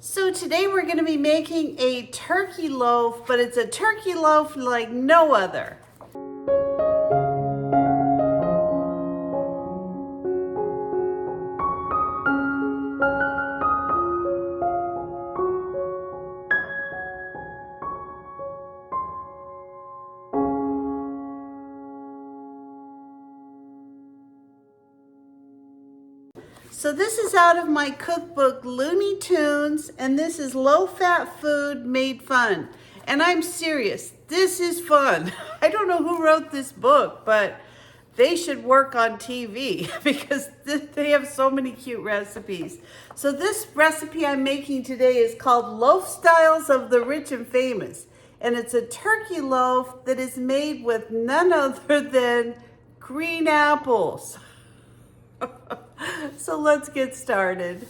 So today we're going to be making a turkey loaf, but it's a turkey loaf like no other. So this is out of my cookbook, Looney Tunes, and this is low-fat food made fun. And I'm serious, this is fun. I don't know who wrote this book, but they should work on TV because they have so many cute recipes. So this recipe I'm making today is called Loafstyles of the Rich and Famous. And it's a turkey loaf that is made with none other than green apples. So let's get started.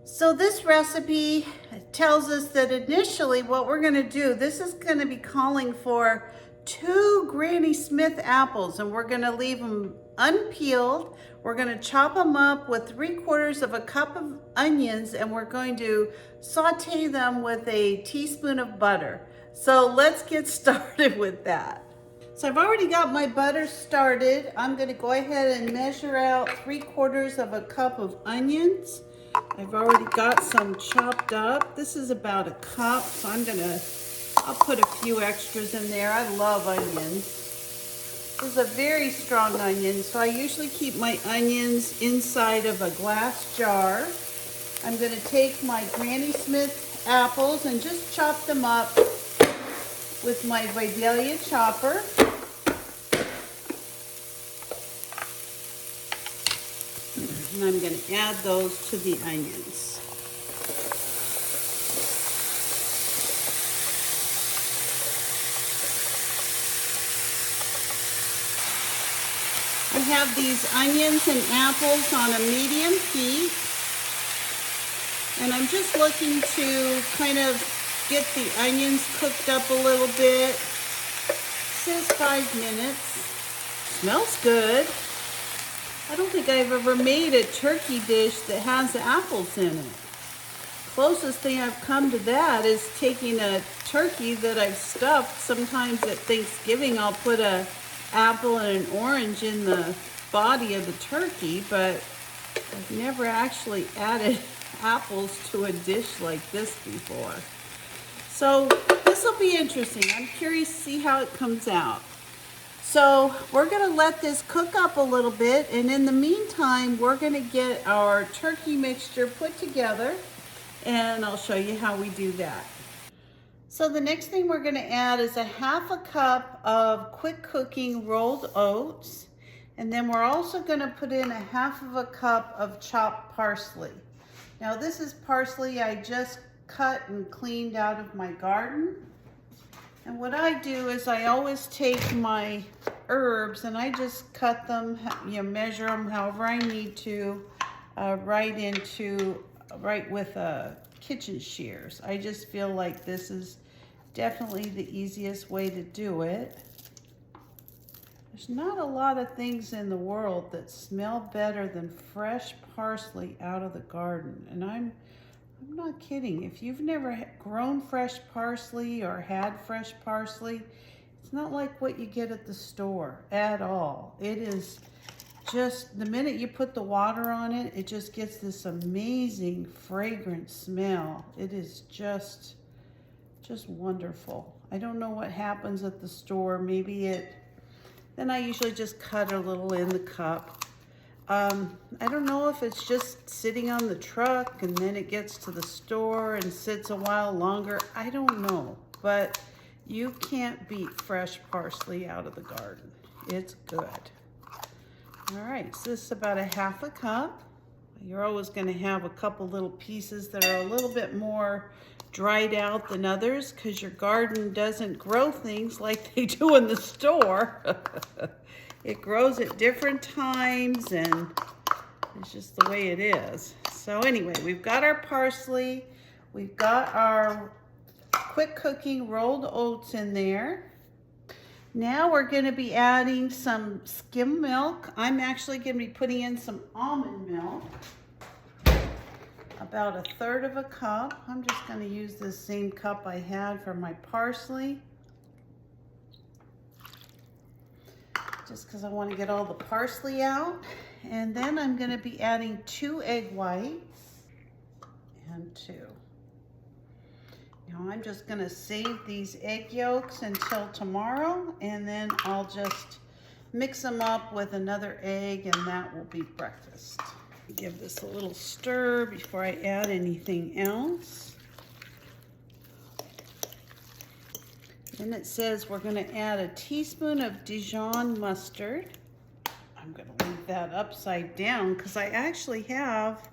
So this recipe tells us that initially what we're going to do, this is going to be calling for 2 Granny Smith apples, and we're going to leave them unpeeled. We're going to chop them up with 3/4 of a cup of onions, and we're going to saute them with a teaspoon of butter. So let's get started with that. So I've already got my butter started. I'm going to go ahead and measure out 3/4 of a cup of onions. I've already got some chopped up. This is about a cup, so I'll put a few extras in there. I love onions. This is a very strong onion, so I usually keep my onions inside of a glass jar. I'm going to take my Granny Smith apples and just chop them up with my Vidalia chopper. And I'm going to add those to the onions. I have these onions and apples on a medium heat. And I'm just looking to kind of get the onions cooked up a little bit. It says 5 minutes. Smells good. I don't think I've ever made a turkey dish that has apples in it. Closest thing I've come to that is taking a turkey that I've stuffed. Sometimes at Thanksgiving I'll put an apple and an orange in the body of the turkey, but I've never actually added apples to a dish like this before. So this will be interesting. I'm curious to see how it comes out. So we're going to let this cook up a little bit, and in the meantime we're going to get our turkey mixture put together, and I'll show you how we do that. So the next thing we're going to add is a 1/2 cup of quick cooking rolled oats, and then we're also going to put in a 1/2 cup of chopped parsley. Now this is parsley I just cut and cleaned out of my garden. And what I do is I always take my herbs and I just cut them, measure them however I need to, right with kitchen shears. I just feel like this is definitely the easiest way to do it. There's not a lot of things in the world that smell better than fresh parsley out of the garden. And I'm not kidding. If you've never grown fresh parsley or had fresh parsley, it's not like what you get at the store at all. It is just, the minute you put the water on it, it just gets this amazing fragrant smell. It is just wonderful. I don't know what happens at the store. Then I usually just cut a little in the cup. I don't know if it's just sitting on the truck and then it gets to the store and sits a while longer. I don't know, but you can't beat fresh parsley out of the garden. It's good. All right, so this is about a 1/2 cup. You're always going to have a couple little pieces that are a little bit more dried out than others because your garden doesn't grow things like they do in the store. It grows at different times and it's just the way it is. So anyway, we've got our parsley, we've got our quick cooking rolled oats in there. Now we're going to be adding some skim milk. I'm actually going to be putting in some almond milk. about 1/3 of a cup. I'm just going to use this same cup I had for my parsley, just because I want to get all the parsley out. And then I'm going to be adding 2 egg whites and 2. Now I'm just going to save these egg yolks until tomorrow, and then I'll just mix them up with another egg, and that will be breakfast. Give this a little stir before I add anything else. Then it says we're going to add a teaspoon of Dijon mustard. I'm going to leave that upside down because I actually have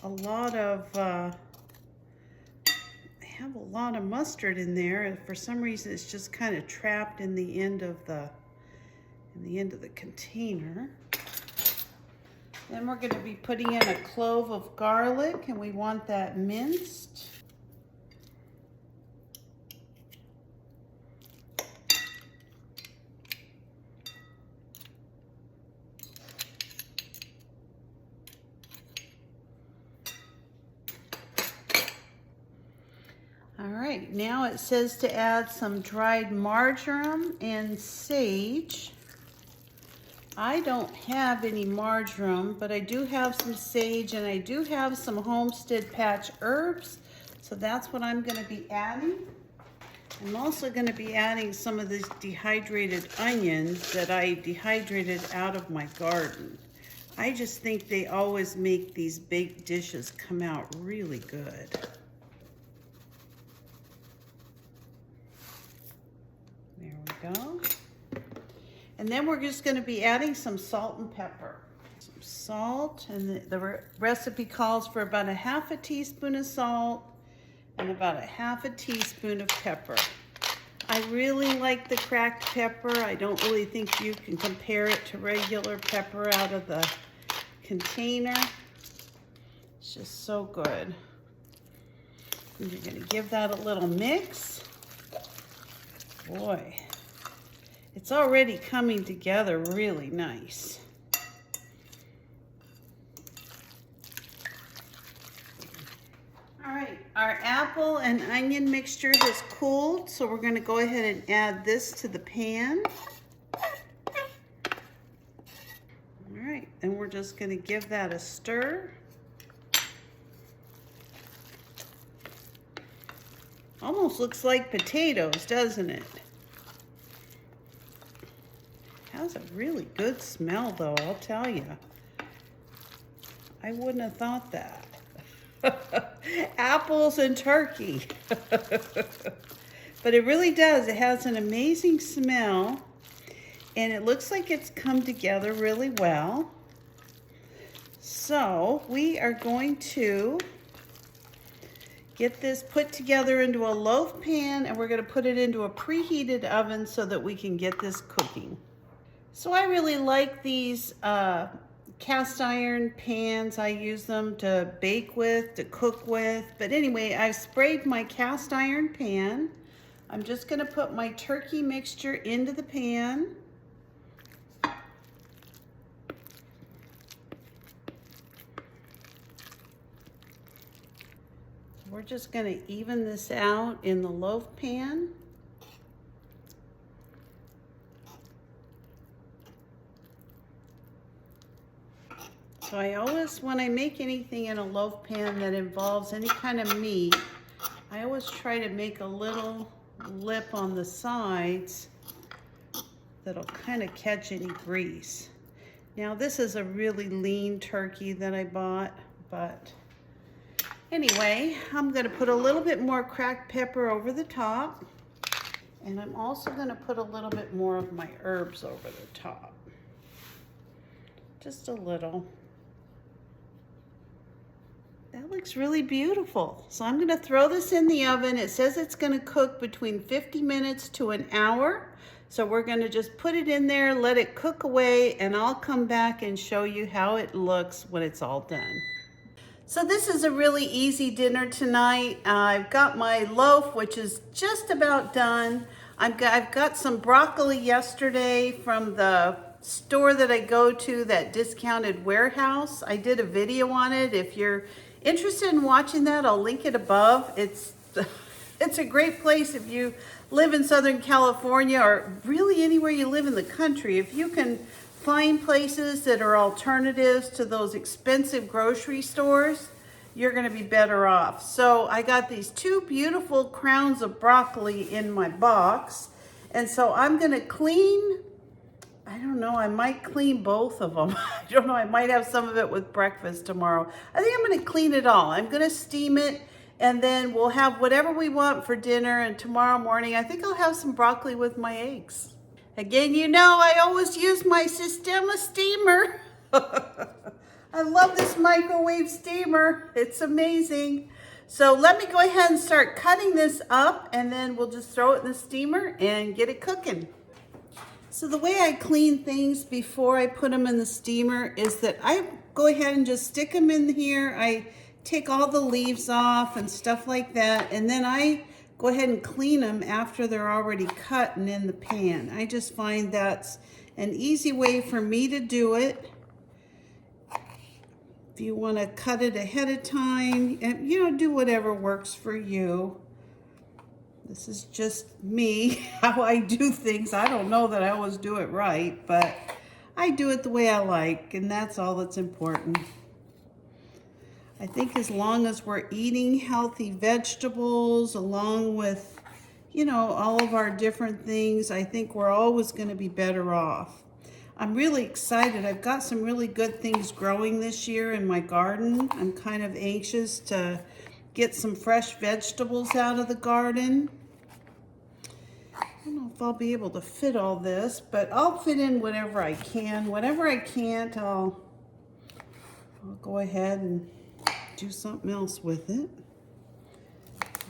a lot of mustard in there, and for some reason it's just kind of trapped in the end of the container. Then we're going to be putting in a clove of garlic, and we want that minced. All right, now it says to add some dried marjoram and sage. I don't have any marjoram, but I do have some sage, and I do have some homestead patch herbs, so that's what I'm going to be adding. I'm also going to be adding some of these dehydrated onions that I dehydrated out of my garden. I just think they always make these baked dishes come out really good. There we go. And then we're just going to be adding some salt and pepper. Some salt, and the recipe calls for about 1/2 teaspoon of salt and about 1/2 teaspoon of pepper. I really like the cracked pepper. I don't really think you can compare it to regular pepper out of the container. It's just so good. And you're going to give that a little mix. Boy, it's already coming together really nice. All right, our apple and onion mixture has cooled, so we're going to go ahead and add this to the pan. All right, and we're just going to give that a stir. Almost looks like potatoes, doesn't it? Has a really good smell though, I'll tell you. I wouldn't have thought that. Apples and turkey. But it really does. It has an amazing smell, and it looks like it's come together really well. So we are going to get this put together into a loaf pan, and we're going to put it into a preheated oven so that we can get this cooking. So I really like these cast iron pans. I use them to bake with, to cook with. But anyway, I've sprayed my cast iron pan. I'm just going to put my turkey mixture into the pan. We're just going to even this out in the loaf pan. So I always, when I make anything in a loaf pan that involves any kind of meat, I always try to make a little lip on the sides that'll kind of catch any grease. Now this is a really lean turkey that I bought, but anyway, I'm going to put a little bit more cracked pepper over the top, and I'm also going to put a little bit more of my herbs over the top. Just a little. That looks really beautiful. So I'm going to throw this in the oven. It says it's going to cook between 50 minutes to an hour. So we're going to just put it in there, let it cook away, and I'll come back and show you how it looks when it's all done. So this is a really easy dinner tonight. I've got my loaf, which is just about done. I've got some broccoli yesterday from the store that I go to, that discounted warehouse. I did a video on it. If you're interested in watching that, I'll link it above. It's a great place if you live in Southern California or really anywhere you live in the country. If you can find places that are alternatives to those expensive grocery stores, you're gonna be better off. So I got these 2 beautiful crowns of broccoli in my box. And so I'm gonna clean, I don't know, I might clean both of them. I don't know, I might have some of it with breakfast tomorrow. I think I'm gonna clean it all. I'm gonna steam it, and then we'll have whatever we want for dinner, and tomorrow morning I think I'll have some broccoli with my eggs. Again, you know I always use my Sistema steamer. I love this microwave steamer. It's amazing. So let me go ahead and start cutting this up, and then we'll just throw it in the steamer and get it cooking. So the way I clean things before I put them in the steamer is that I go ahead and just stick them in here. I take all the leaves off and stuff like that, and then I go ahead and clean them after they're already cut and in the pan. I just find that's an easy way for me to do it. If you want to cut it ahead of time, and you know, do whatever works for you. This is just me, how I do things. I don't know that I always do it right, but I do it the way I like, and that's all that's important. I think as long as we're eating healthy vegetables along with, you know, all of our different things, I think we're always going to be better off. I'm really excited. I've got some really good things growing this year in my garden. I'm kind of anxious to get some fresh vegetables out of the garden. I don't know if I'll be able to fit all this, but I'll fit in whatever I can. Whatever I can't, I'll go ahead and do something else with it.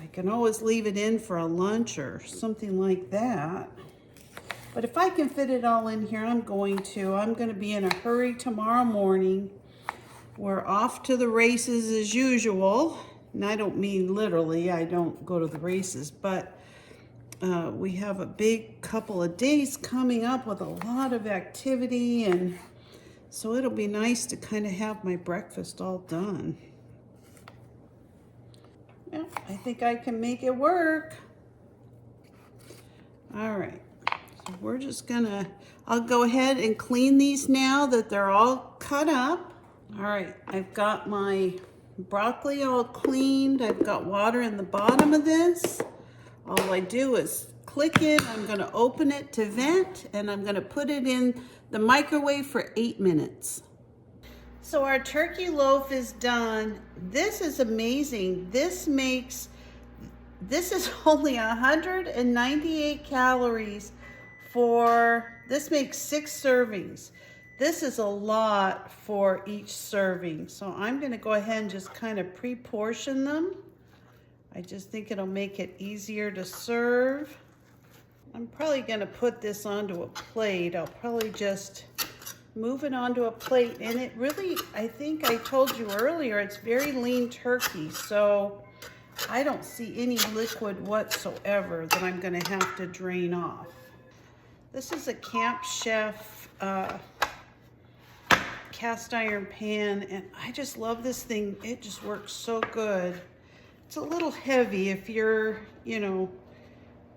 I can always leave it in for a lunch or something like that. But if I can fit it all in here, I'm going to. I'm going to be in a hurry tomorrow morning. We're off to the races as usual. And I don't mean literally, I don't go to the races, but we have a big couple of days coming up with a lot of activity, and so it'll be nice to kind of have my breakfast all done. Yeah, I think I can make it work. All right. So we're just gonna, I'll go ahead and clean these now that they're all cut up. All right, I've got my broccoli all cleaned. I've got water in the bottom of this. All I do is click it. I'm gonna open it to vent, and I'm gonna put it in the microwave for 8 minutes. So our turkey loaf is done. This is amazing. This is only 198 calories. This makes 6 servings. This is a lot for each serving. So I'm gonna go ahead and just kind of pre-portion them. I just think it'll make it easier to serve. I'm probably gonna put this onto a plate. I'll probably just move it onto a plate. And it really, I think I told you earlier, it's very lean turkey. So I don't see any liquid whatsoever that I'm gonna have to drain off. This is a Camp Chef cast iron pan, and I just love this thing. It just works so good. It's a little heavy if you're, you know,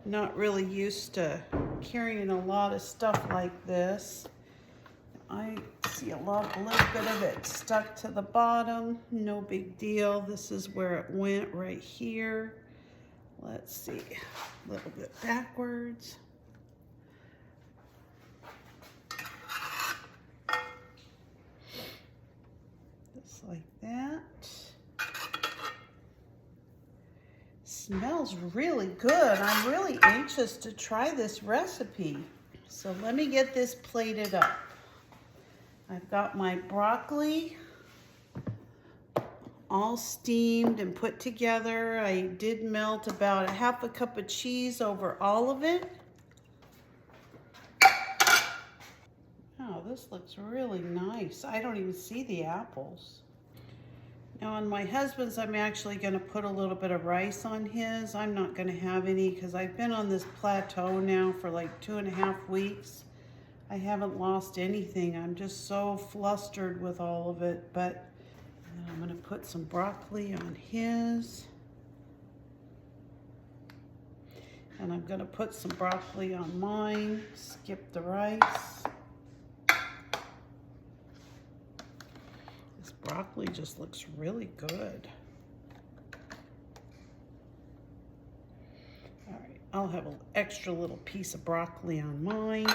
not really used to carrying a lot of stuff like this. I see a little bit of it stuck to the bottom. No big deal. This is where it went, right here. Let's see, a little bit backwards. Just like that. Smells really good. I'm really anxious to try this recipe. So let me get this plated up. I've got my broccoli all steamed and put together. I did melt about 1/2 cup of cheese over all of it. Oh, this looks really nice. I don't even see the apples. Now on my husband's, I'm actually gonna put a little bit of rice on his. I'm not gonna have any because I've been on this plateau now for like 2.5 weeks. I haven't lost anything. I'm just so flustered with all of it, but And I'm going to put some broccoli on his. And I'm going to put some broccoli on mine. Skip the rice. This broccoli just looks really good. All right, I'll have an extra little piece of broccoli on mine.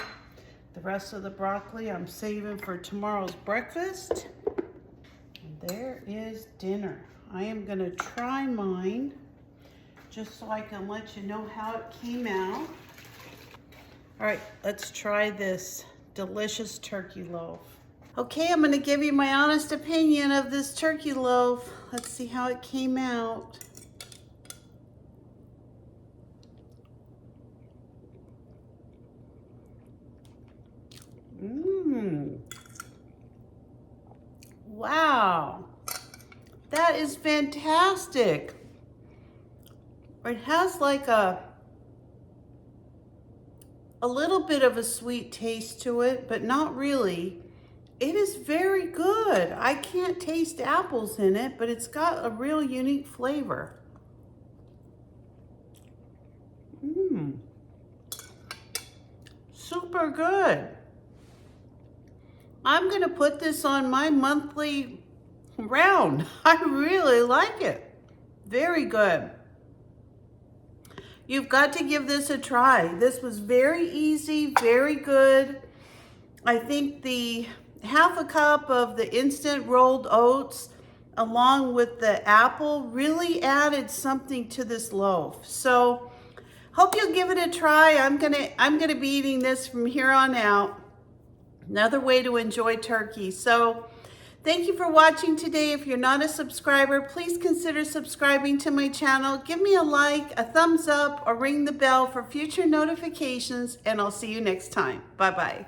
The rest of the broccoli I'm saving for tomorrow's breakfast. And there is dinner. I am going to try mine just so I can let you know how it came out. All right, let's try this delicious turkey loaf. Okay, I'm gonna give you my honest opinion of this turkey loaf. Let's see how it came out. Wow, that is fantastic. It has like a little bit of a sweet taste to it, but not really. It is very good. I can't taste apples in it, but it's got a real unique flavor. Super good. I'm gonna put this on my monthly round. I really like it. Very good. You've got to give this a try. This was very easy, very good. I think the half a cup of the instant rolled oats along with the apple really added something to this loaf. So hope you'll give it a try. I'm gonna be eating this from here on out. Another way to enjoy turkey. So thank you for watching today. If you're not a subscriber, please consider subscribing to my channel. Give me a like, a thumbs up, or ring the bell for future notifications, and I'll see you next time. Bye-bye.